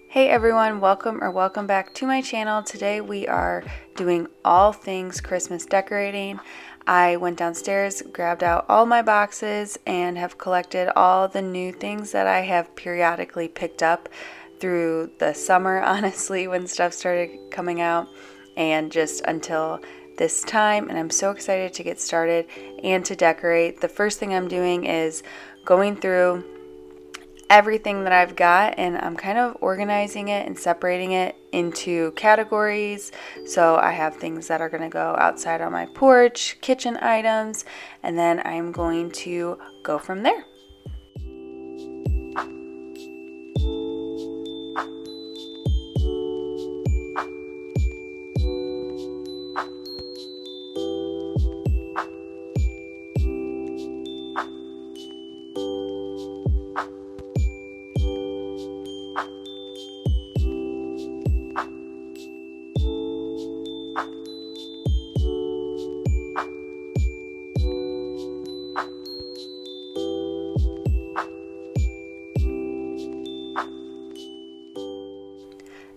Hey everyone, welcome back to my channel. Today we are doing all things Christmas decorating. I went downstairs, grabbed out all my boxes, and have collected all the new things that I have periodically picked up through the summer, honestly, when stuff started coming out, and just until this time. And I'm so excited to get started and to decorate. The first thing I'm doing is going through everything that I've got, and I'm kind of organizing it and separating it into categories. So I have things that are going to go outside on my porch, kitchen items, and then I'm going to go from there.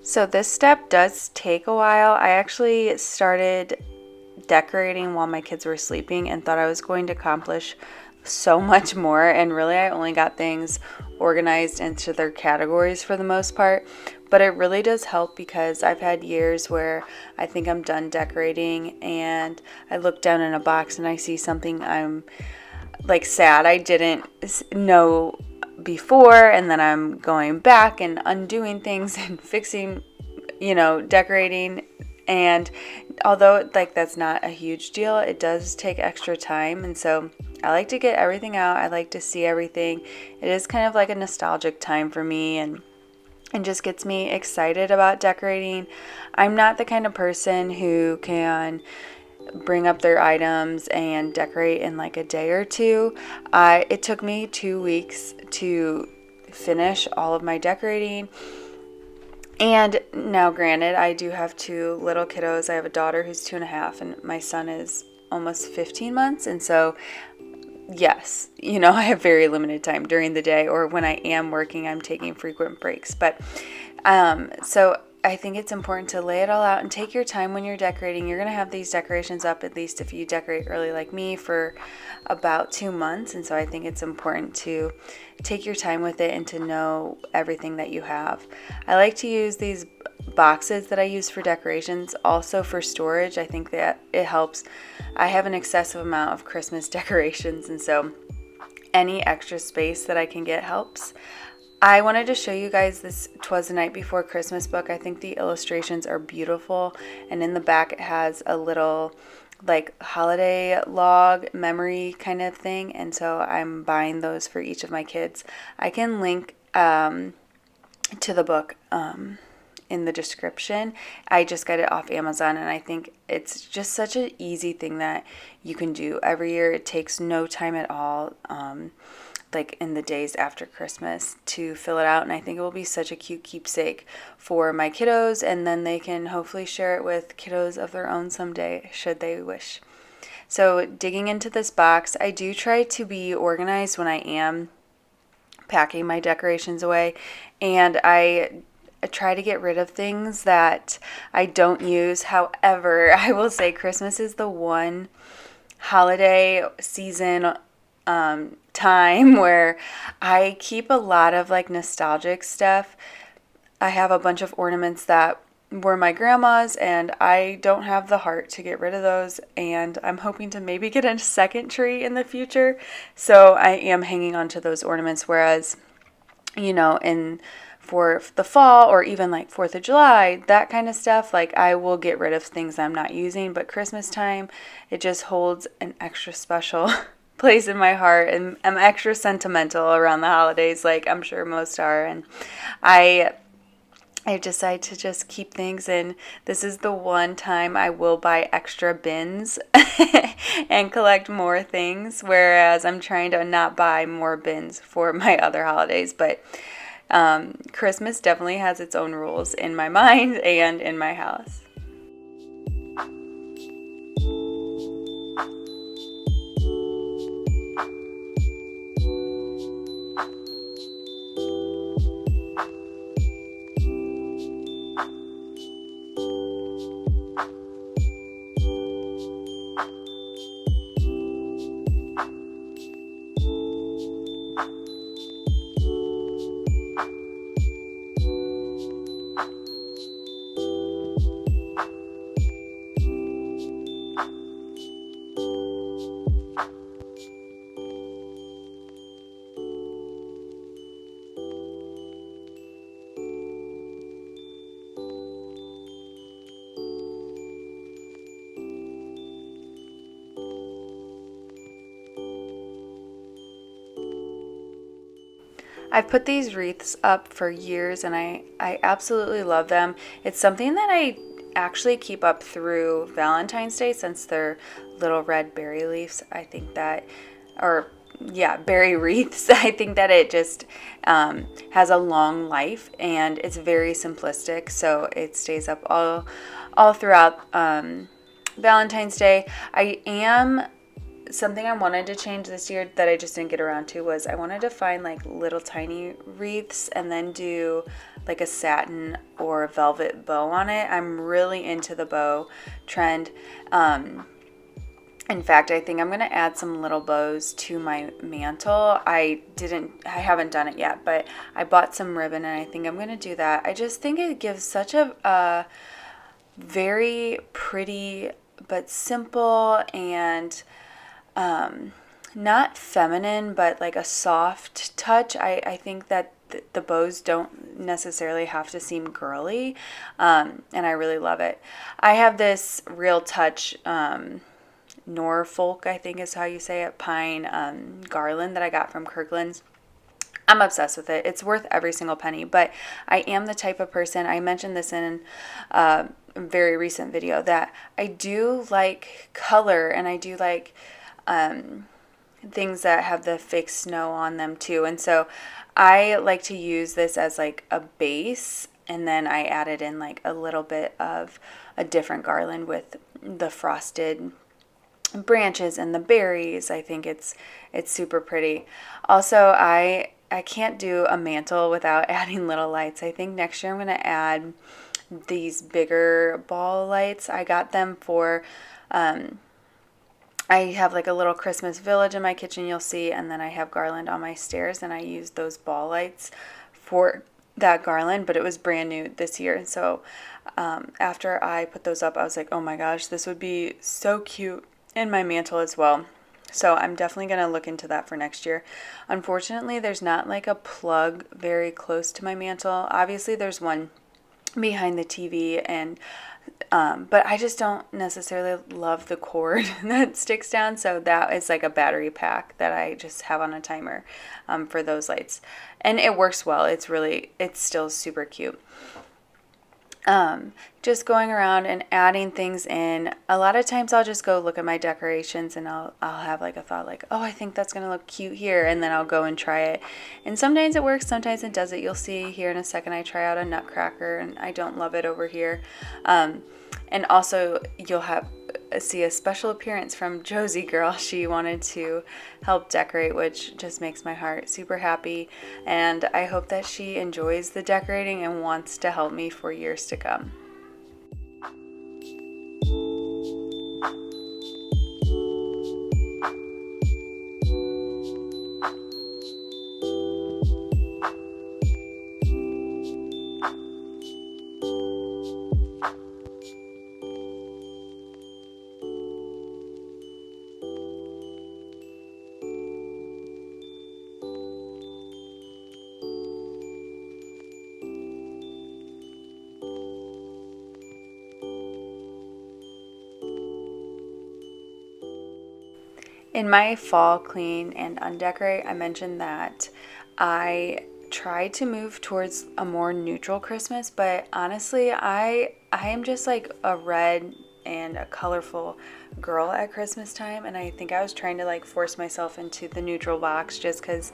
So this step does take a while. I actually started decorating while my kids were sleeping and thought I was going to accomplish so much more, and really I only got things organized into their categories for the most part. But it really does help because I've had years where I think I'm done decorating and I look down in a box and I see something I'm like sad I didn't know before, and then I'm going back and undoing things and fixing, decorating. And although that's not a huge deal, it does take extra time, and so I like to get everything out. I like to see everything. It is kind of like a nostalgic time for me, and just gets me excited about decorating. I'm not the kind of person who can bring up their items and decorate in like a day or two. It took me 2 weeks to finish all of my decorating. And now, granted, I do have 2 little kiddos. I have a daughter who's 2.5, and my son is almost 15 months. And so, yes, I have very limited time during the day, or when I am working, I'm taking frequent breaks. But so I think it's important to lay it all out and take your time when you're decorating. You're going to have these decorations up, at least if you decorate early like me, for about 2 months. And so I think it's important to take your time with it and to know everything that you have. I like to use these boxes that I use for decorations also for storage. I think that it helps. I have an excessive amount of Christmas decorations, and so any extra space that I can get helps. I wanted to show you guys this 'Twas the Night Before Christmas book. I think the illustrations are beautiful, and in the back it has a little holiday log memory kind of thing, and so I'm buying those for each of my kids. I can link to the book in the description. I just got it off Amazon, and I think it's just such an easy thing that you can do every year. It takes no time at all, in the days after Christmas, to fill it out, and I think it will be such a cute keepsake for my kiddos, and then they can hopefully share it with kiddos of their own someday, should they wish. So digging into this box, I do try to be organized when I am packing my decorations away, and I try to get rid of things that I don't use. However, I will say Christmas is the one holiday season time where I keep a lot of nostalgic stuff. I have a bunch of ornaments that were my grandma's, and I don't have the heart to get rid of those, and I'm hoping to maybe get a second tree in the future, so I am hanging on to those ornaments. Whereas for the fall, or even 4th of July, that kind of stuff, I will get rid of things I'm not using. But Christmas time, it just holds an extra special place in my heart, and I'm extra sentimental around the holidays, I'm sure most are. And I I decide to just keep things in. This is the one time I will buy extra bins and collect more things, whereas I'm trying to not buy more bins for my other holidays. But Christmas definitely has its own rules in my mind and in my house. I've put these wreaths up for years and I absolutely love them. It's something that I actually keep up through Valentine's Day since they're little red berry leaves. I think that, or yeah, berry wreaths. I think that it just has a long life and it's very simplistic, so it stays up all throughout Valentine's Day. Something I wanted to change this year that I just didn't get around to was I wanted to find like little tiny wreaths and then do like a satin or a velvet bow on it. I'm really into the bow trend. In fact, I think I'm going to add some little bows to my mantle. I haven't done it yet, but I bought some ribbon and I think I'm going to do that. I just think it gives such a very pretty but simple and not feminine, but like a soft touch. I think that the bows don't necessarily have to seem girly, and I really love it. I have this Real Touch Norfolk, I think is how you say it, pine garland that I got from Kirkland's. I'm obsessed with it. It's worth every single penny, but I am the type of person, I mentioned this in a very recent video, that I do like color and I do like things that have the fake snow on them too. And so I like to use this as like a base, and then I added in like a little bit of a different garland with the frosted branches and the berries. I think it's super pretty. Also, I can't do a mantle without adding little lights. I think next year I'm going to add these bigger ball lights. I got them for I have like a little Christmas village in my kitchen, you'll see, and then I have garland on my stairs, and I use those ball lights for that garland, but it was brand new this year. So after I put those up, I was like, oh my gosh, this would be so cute in my mantle as well. So I'm definitely going to look into that for next year. Unfortunately, there's not like a plug very close to my mantle. Obviously, there's one behind the TV, and but I just don't necessarily love the cord that sticks down, so that is like a battery pack that I just have on a timer for those lights, and it works well. It's still super cute. Just going around and adding things in. A lot of times I'll just go look at my decorations and I'll have like a thought like, oh, I think that's gonna look cute here, and then I'll go and try it. And sometimes it works, sometimes it doesn't. You'll see here in a second I try out a nutcracker and I don't love it over here. And also you'll see a special appearance from Josie Girl. She wanted to help decorate, which just makes my heart super happy. And I hope that she enjoys the decorating and wants to help me for years to come. In my fall clean and undecorate, I mentioned that I tried to move towards a more neutral Christmas, but honestly, I am just like a red and a colorful girl at Christmas time, and I think I was trying to like force myself into the neutral box just because,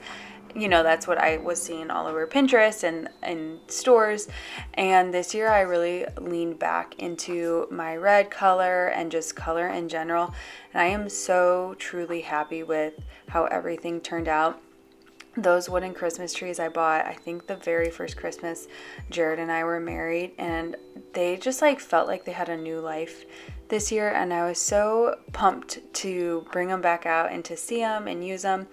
that's what I was seeing all over Pinterest and stores. And this year I really leaned back into my red color and just color in general, and I am so truly happy with how everything turned out. Those wooden Christmas trees I bought, I think the very first Christmas Jared and I were married, and they just like felt like they had a new life this year, and I was so pumped to bring them back out and to see them and use them.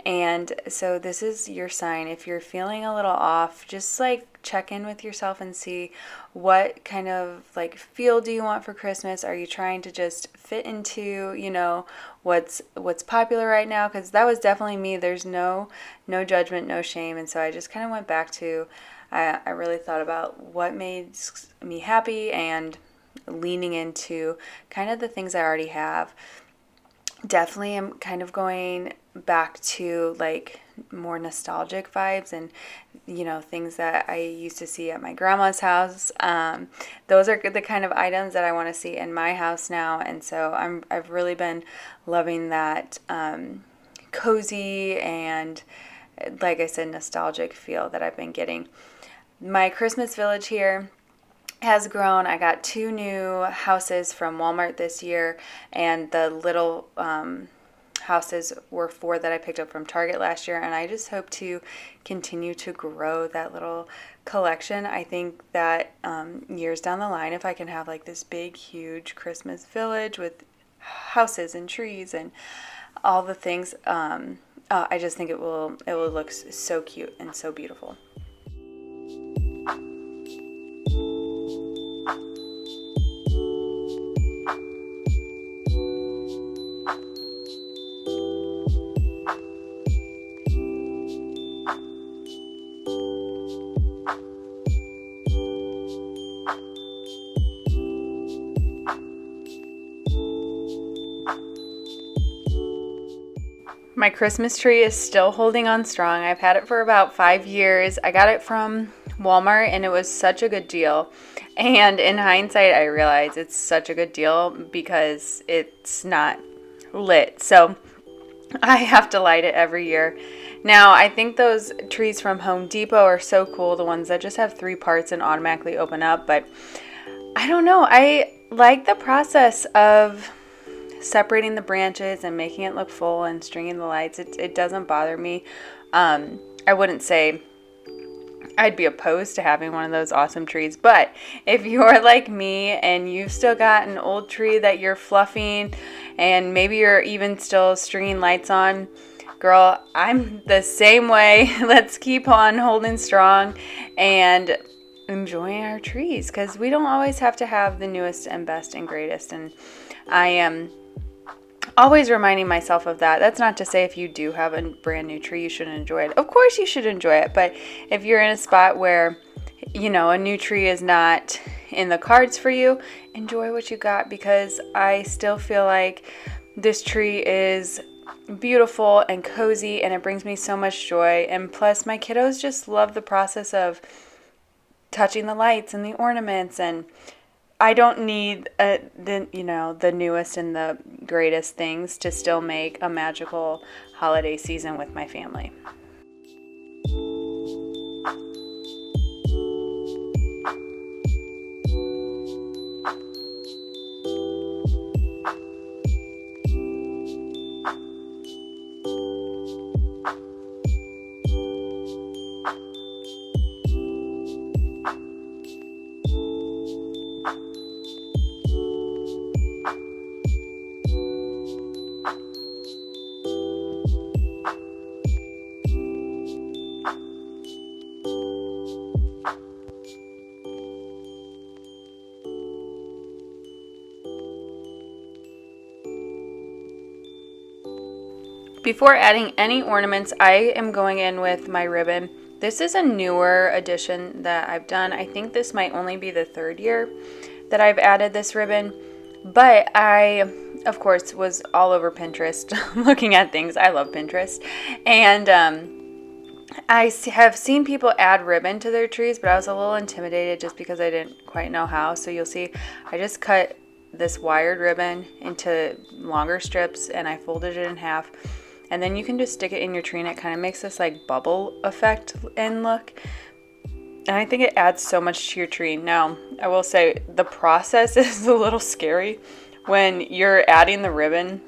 And so this is your sign. If you're feeling a little off, just like check in with yourself and see what kind of like feel do you want for Christmas. Are you trying to just fit into, what's popular right now? Because that was definitely me. There's no judgment, no shame. And so I just kind of went back to, I really thought about what made me happy and leaning into kind of the things I already have. Definitely am kind of going back to like more nostalgic vibes and things that I used to see at my grandma's house. Those are the kind of items that I want to see in my house now, and so I've really been loving that cozy and, like I said, nostalgic feel that I've been getting. My Christmas village here has grown. I got 2 new houses from Walmart this year, and the little houses were 4 that I picked up from Target last year, and I just hope to continue to grow that little collection. I think that years down the line, if I can have like this big, huge Christmas village with houses and trees and all the things, I just think it will look so cute and so beautiful. My Christmas tree is still holding on strong. I've had it for about 5 years. I got it from Walmart, and it was such a good deal. And in hindsight, I realize it's such a good deal because it's not lit. So I have to light it every year. Now, I think those trees from Home Depot are so cool, the ones that just have 3 parts and automatically open up. But I don't know. I like the process of separating the branches and making it look full and stringing the lights. It doesn't bother me. I wouldn't say I'd be opposed to having one of those awesome trees, but if you're like me and you've still got an old tree that you're fluffing and maybe you're even still stringing lights on, girl, I'm the same way. Let's keep on holding strong and enjoying our trees, because we don't always have to have the newest and best and greatest. And I am always reminding myself of that. That's not to say if you do have a brand new tree, you shouldn't enjoy it. Of course you should enjoy it. But if you're in a spot where, a new tree is not in the cards for you, enjoy what you got, because I still feel like this tree is beautiful and cozy and it brings me so much joy. And plus my kiddos just love the process of touching the lights and the ornaments, and I don't need the newest and the greatest things to still make a magical holiday season with my family. Before adding any ornaments, I am going in with my ribbon. This is a newer addition that I've done. I think this might only be the 3rd year that I've added this ribbon, but I, of course, was all over Pinterest looking at things. I love Pinterest. And have seen people add ribbon to their trees, but I was a little intimidated just because I didn't quite know how. So you'll see I just cut this wired ribbon into longer strips and I folded it in half. And then you can just stick it in your tree and it kind of makes this like bubble effect and look. And I think it adds so much to your tree. Now, I will say the process is a little scary. When you're adding the ribbon,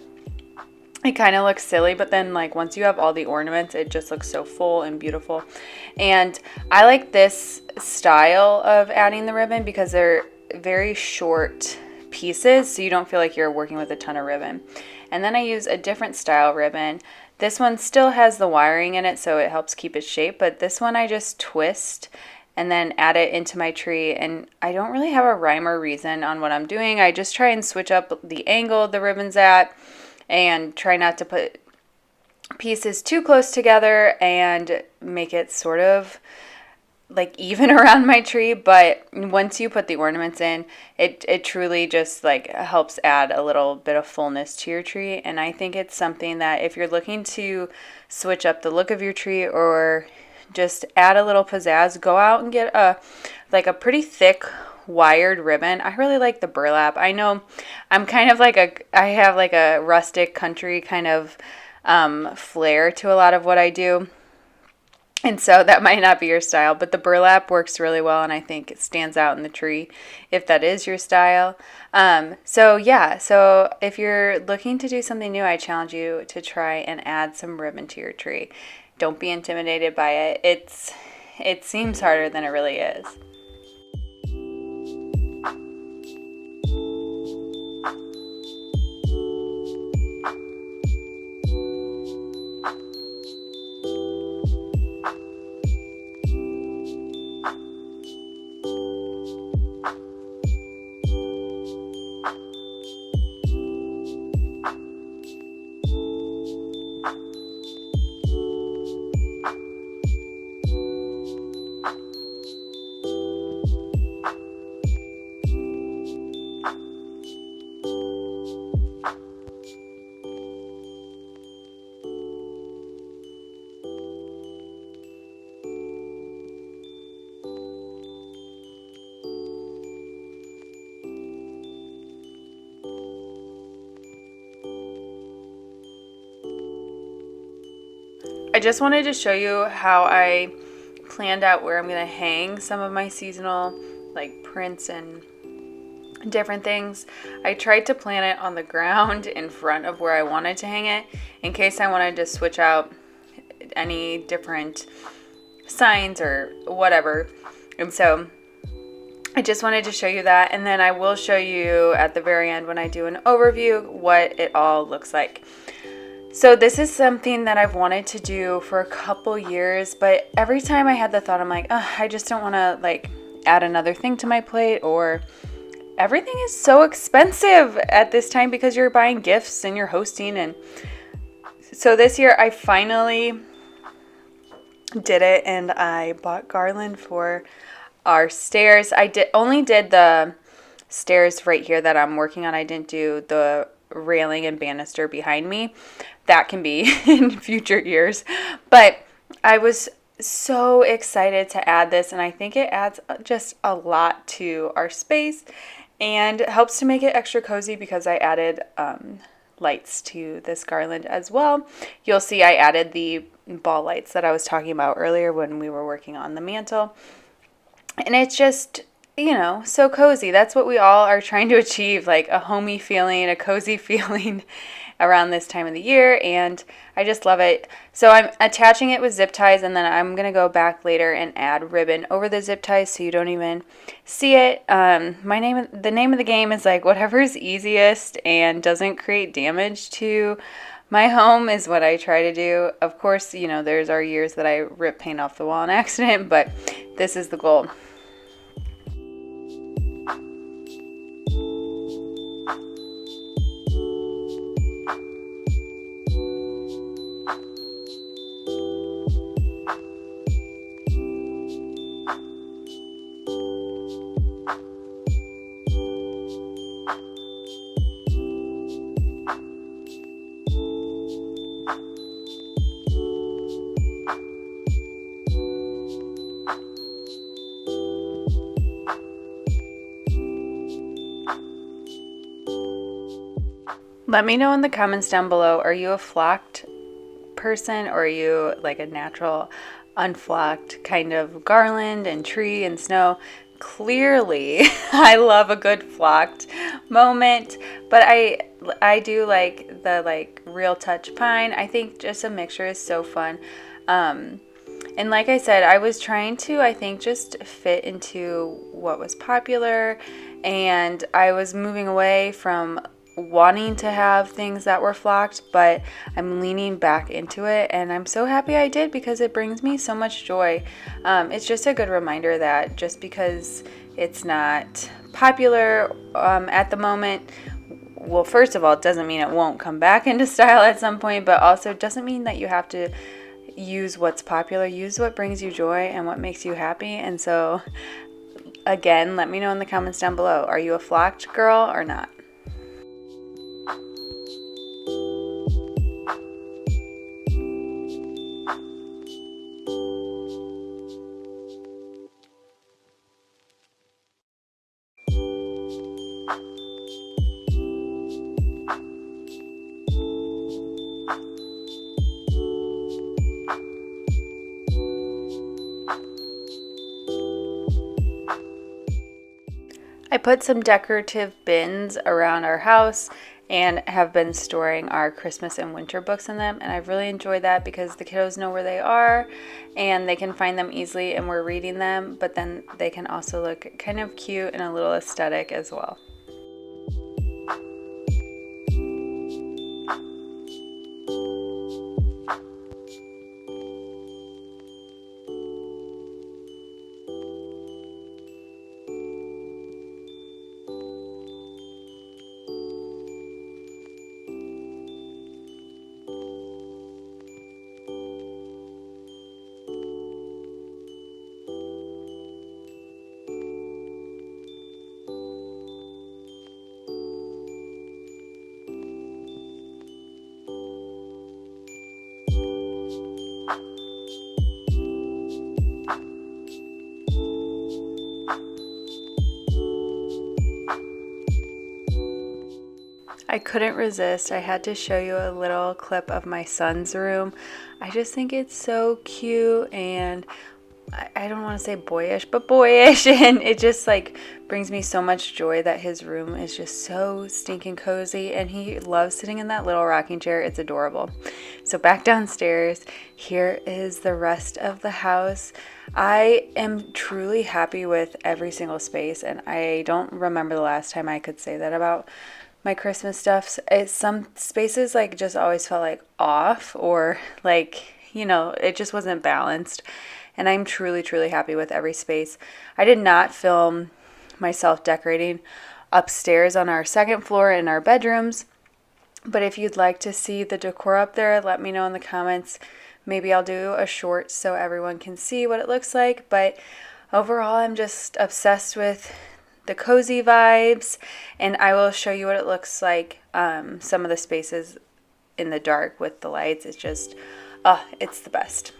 it kind of looks silly, but then like once you have all the ornaments, it just looks so full and beautiful. And I like this style of adding the ribbon because they're very short pieces, so you don't feel like you're working with a ton of ribbon. And then I use a different style ribbon. This one still has the wiring in it, so it helps keep its shape, but this one I just twist and then add it into my tree. And I don't really have a rhyme or reason on what I'm doing. I just try and switch up the angle the ribbon's at and try not to put pieces too close together and make it sort of like even around my tree. But once you put the ornaments in, it truly just like helps add a little bit of fullness to your tree. And I think it's something that if you're looking to switch up the look of your tree or just add a little pizzazz, go out and get a pretty thick wired ribbon. I really like the burlap. I know I'm kind of like I have like a rustic country kind of flair to a lot of what I do. And so that might not be your style, but the burlap works really well and I think it stands out in the tree if that is your style. So if you're looking to do something new, I challenge you to try and add some ribbon to your tree. Don't be intimidated by it. It seems harder than it really is. I just wanted to show you how I planned out where I'm going to hang some of my seasonal like prints and different things. I tried to plan it on the ground in front of where I wanted to hang it in case I wanted to switch out any different signs or whatever. And so I just wanted to show you that, and then I will show you at the very end when I do an overview what it all looks like. So this is something that I've wanted to do for a couple years, but every time I had the thought, I'm like, I just don't want to like add another thing to my plate, or everything is so expensive at this time because you're buying gifts and you're hosting. And so this year I finally did it and I bought garland for our stairs. I only did the stairs right here that I'm working on. I didn't do the railing and banister behind me. That can be in future years. But I was so excited to add this, and I think it adds just a lot to our space and helps to make it extra cozy because I added lights to this garland as well. You'll see I added the ball lights that I was talking about earlier when we were working on the mantle. And it's just, so cozy. That's what we all are trying to achieve, like a homey feeling, a cozy feeling around this time of the year, and I just love it. So I'm attaching it with zip ties, and then I'm going to go back later and add ribbon over the zip ties so you don't even see it. The name of the game is like whatever is easiest and doesn't create damage to my home is what I try to do. Of course, there's our years that I rip paint off the wall on accident, but this is the goal. Let me know in the comments down below, are you a flocked person or are you like a natural unflocked kind of garland and tree and snow? Clearly, I love a good flocked moment, but I do like the like real touch pine. I think just a mixture is so fun. And like I said, I was trying to, I think, just fit into what was popular, and I was moving away from wanting to have things that were flocked, but I'm leaning back into it, and I'm so happy I did because it brings me so much joy. It's just a good reminder that just because it's not popular at the moment, well, first of all, it doesn't mean it won't come back into style at some point, but also doesn't mean that you have to use what's popular. Use what brings you joy and what makes you happy. And so, again, let me know in the comments down below. Are you a flocked girl or not? I put some decorative bins around our house and have been storing our Christmas and winter books in them, and I've really enjoyed that because the kiddos know where they are and they can find them easily and we're reading them, but then they can also look kind of cute and a little aesthetic as well. I couldn't resist. I had to show you a little clip of my son's room. I just think it's so cute, and I don't want to say boyish, but boyish, and it just like brings me so much joy that his room is just so stinking cozy, and he loves sitting in that little rocking chair. It's adorable. So back downstairs, here is the rest of the house. I am truly happy with every single space, and I don't remember the last time I could say that about my Christmas stuff. Some spaces like just always felt like off, or like, it just wasn't balanced. And I'm truly, truly happy with every space. I did not film myself decorating upstairs on our second floor in our bedrooms, but if you'd like to see the decor up there, let me know in the comments. Maybe I'll do a short so everyone can see what it looks like. But overall, I'm just obsessed with the cozy vibes, and I will show you what it looks like, some of the spaces in the dark with the lights. It's just, it's the best.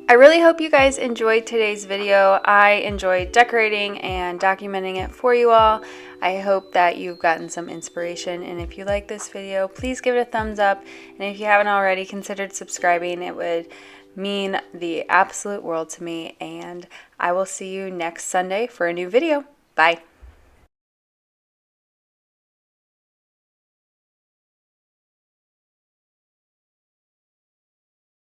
I really hope you guys enjoyed today's video. I enjoyed decorating and documenting it for you all. I hope that you've gotten some inspiration, and if you like this video, please give it a thumbs up, and if you haven't already considered subscribing, it would mean the absolute world to me, and I will see you next Sunday for a new video. Bye.